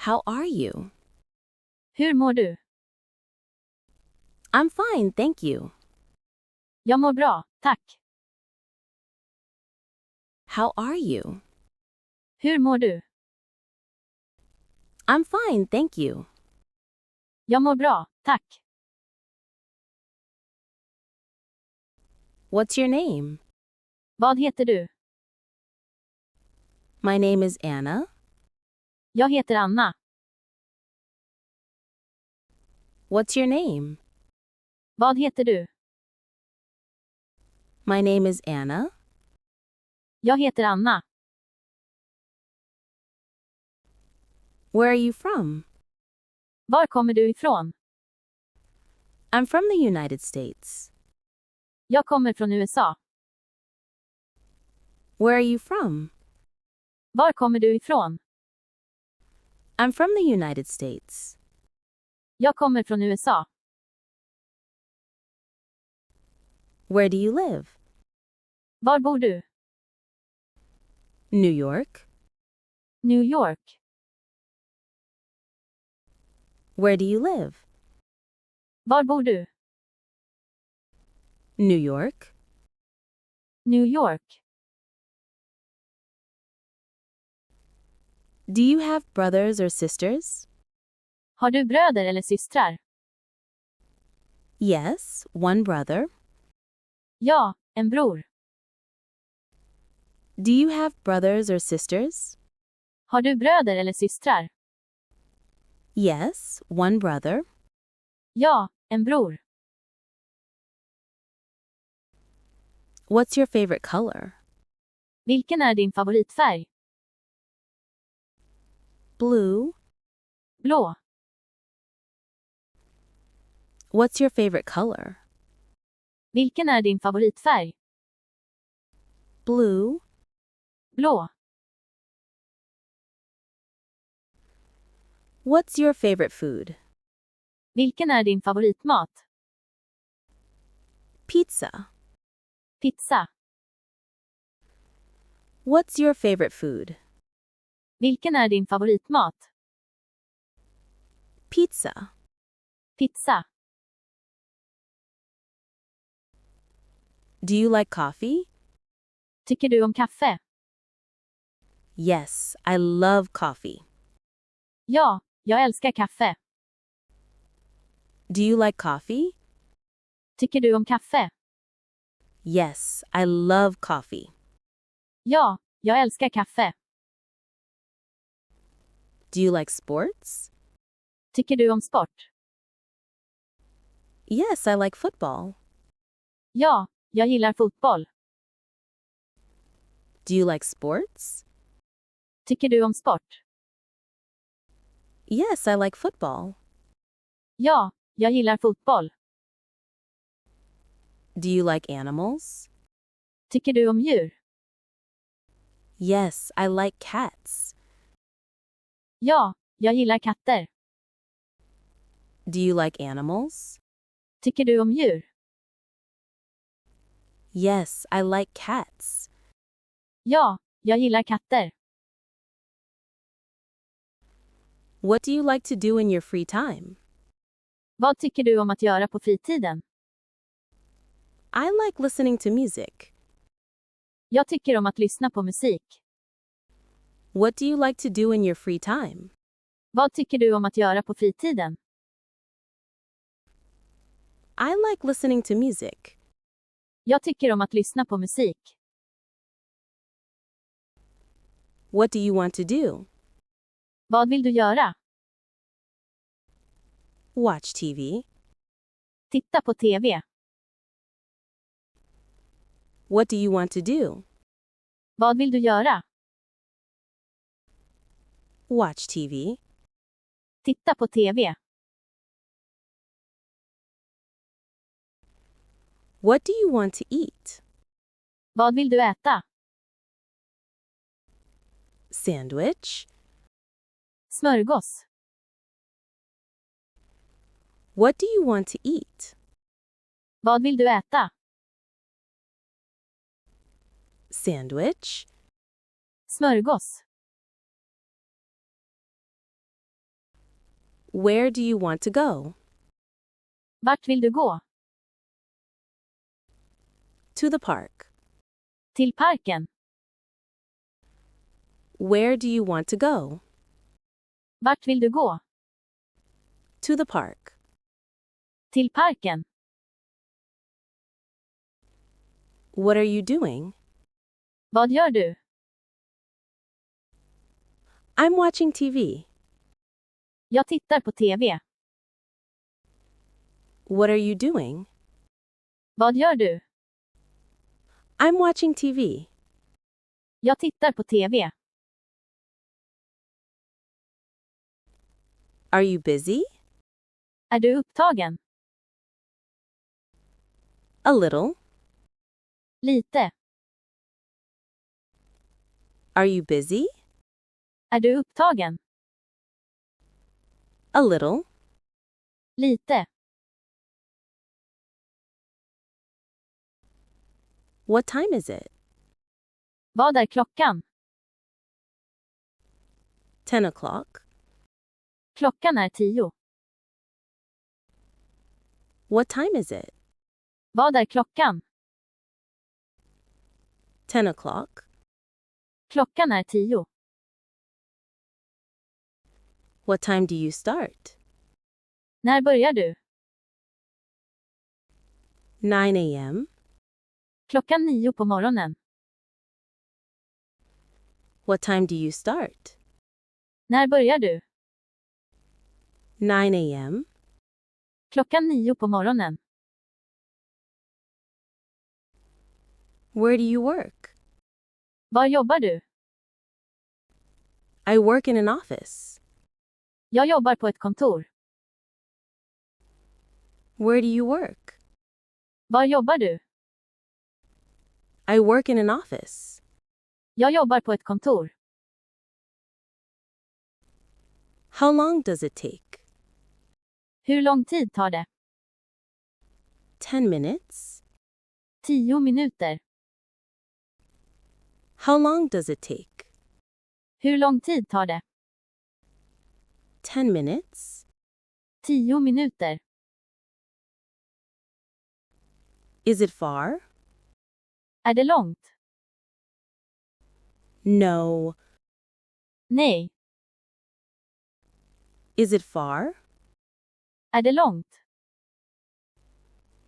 How are you? Hur mår du? I'm fine, thank you. Jag mår bra, tack. How are you? Hur mår du? I'm fine, thank you. Jag mår bra, tack. What's your name? Vad heter du? My name is Anna. Jag heter Anna. What's your name? Vad heter du? My name is Anna. Jag heter Anna. Where are you from? Var kommer du ifrån? I'm from the United States. Jag kommer från USA. Where are you from? Var kommer du ifrån? I'm from the United States. Jag kommer från USA. Where do you live? Var bor du? New York. New York. Where do you live? Var bor du? New York. New York. Do you have brothers or sisters? Har du bröder eller systrar? Yes, one brother. Ja, en bror. Do you have brothers or sisters? Har du bröder eller systrar? Yes, one brother. Ja, en bror. What's your favorite color? Vilken är din favoritfärg? Blue. Blå. What's your favorite color? Vilken är din favoritfärg? Blue. Blå. What's your favorite food? Vilken är din favoritmat? Pizza. Pizza. What's your favorite food? Vilken är din favoritmat? Pizza. Pizza. Do you like coffee? Tycker du om kaffe? Yes, I love coffee. Ja, jag älskar kaffe. Do you like coffee? Tycker du om kaffe? Yes, I love coffee. Ja, jag älskar kaffe. Do you like sports? Tycker du om sport? Yes, I like football. Ja, jag gillar fotboll. Do you like sports? Tycker du om sport? Yes, I like football. Ja, jag gillar fotboll. Do you like animals? Tycker du om djur? Yes, I like cats. Ja, jag gillar katter. Do you like animals? Tycker du om djur? Yes, I like cats. Ja, jag gillar katter. What do you like to do in your free time? Vad tycker du om att göra på fritiden? I like listening to music. Jag tycker om att lyssna på musik. What do you like to do in your free time? Vad tycker du om att göra på fritiden? I like listening to music. Jag tycker om att lyssna på musik. What do you want to do? Vad vill du göra? Watch TV. Titta på TV. What do you want to do? Vad vill du göra? Watch TV. Titta på TV. What do you want to eat? Vad vill du äta? Sandwich. Smörgås. What do you want to eat? Vad vill du äta? Sandwich. Smörgås. Where do you want to go? Vart vill du gå? To the park. Till parken. Where do you want to go? Vart vill du gå? To the park. Till parken. What are you doing? Vad gör du? I'm watching TV. Jag tittar på TV. What are you doing? Vad gör du? I'm watching TV. Jag tittar på TV. Are you busy? Är du upptagen? A little. Lite. Are you busy? Är du upptagen? A little. Lite. What time is it? Vad är klockan? 10 o'clock. Klockan är 10. What time is it? Vad är klockan? 10 o'clock. Klockan är 10. What time do you start? När börjar du? 9 a.m. Klockan 9 på morgonen. What time do you start? När börjar du? 9 a.m. Klockan 9 på morgonen. Where do you work? Var jobbar du? I work in an office. Jag jobbar på ett kontor. Where do you work? Var jobbar du? I work in an office. Jag jobbar på ett kontor. How long does it take? Hur lång tid tar det? 10 minutes. 10 minuter. How long does it take? Hur lång tid tar det? 10 minutes. 10 minuter. Is it far? Är det långt? No. Nej. Is it far? Är det långt?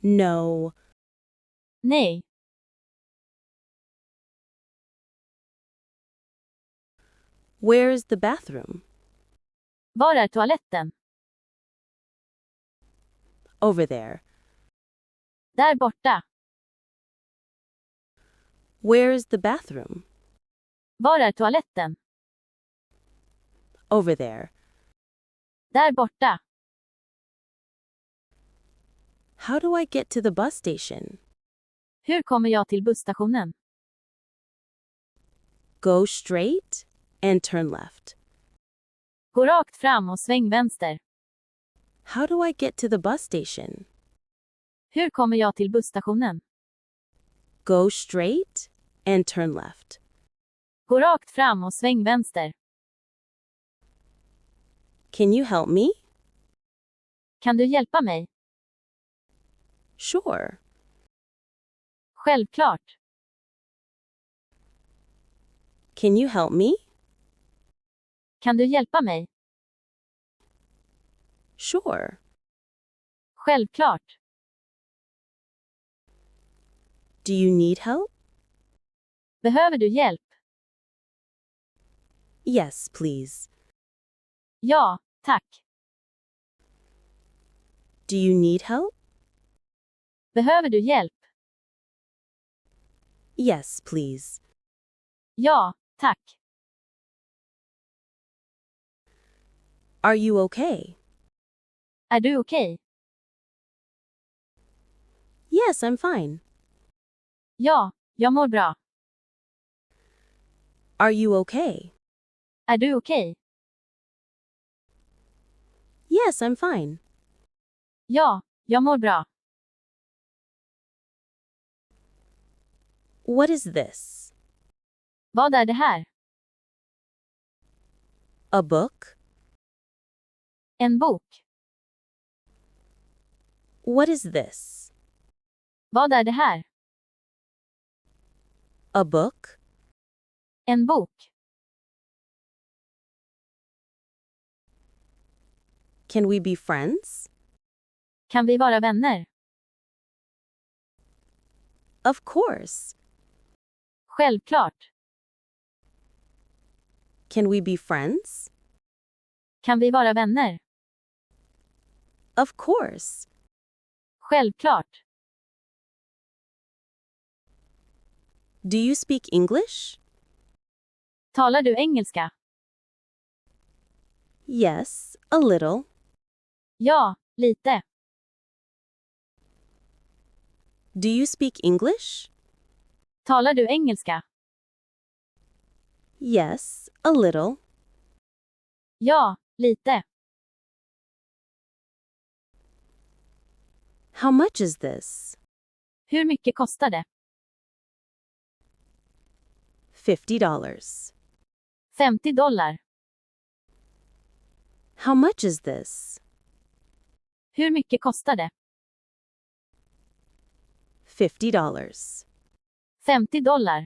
No. Nej. Where is the bathroom? Var är toaletten? Over there. Där borta. Where is the bathroom? Var är toaletten? Over there. Där borta. How do I get to the bus station? Hur kommer jag till busstationen? Go straight and turn left. Gå rakt fram och sväng vänster. How do I get to the bus station? Hur kommer jag till busstationen? Go straight and turn left. Gå rakt fram och sväng vänster. Can you help me? Kan du hjälpa mig? Sure. Självklart. Can you help me? Kan du hjälpa mig? Sure. Självklart. Do you need help? Behöver du hjälp? Yes, please. Ja, tack. Do you need help? Behöver du hjälp? Yes, please. Ja, tack. Are you okay? Är du okej? Yes, I'm fine. Ja, jag mår bra. Are you okay? Är du okej? Yes, I'm fine. Ja, jag mår bra. What is this? Vad är det här? A book? En bok. What is this? Vad är det här? A book? En bok. Can we be friends? Kan vi vara vänner? Of course. Självklart. Can we be friends? Kan vi vara vänner? Of course. Självklart. Do you speak English? Talar du engelska? Yes, a little. Ja, lite. Do you speak English? Talar du engelska? Yes, a little. Ja, lite. How much is this? Hur mycket kostar det? $50. $50. How much is this? Hur mycket kostar det? $50. $50.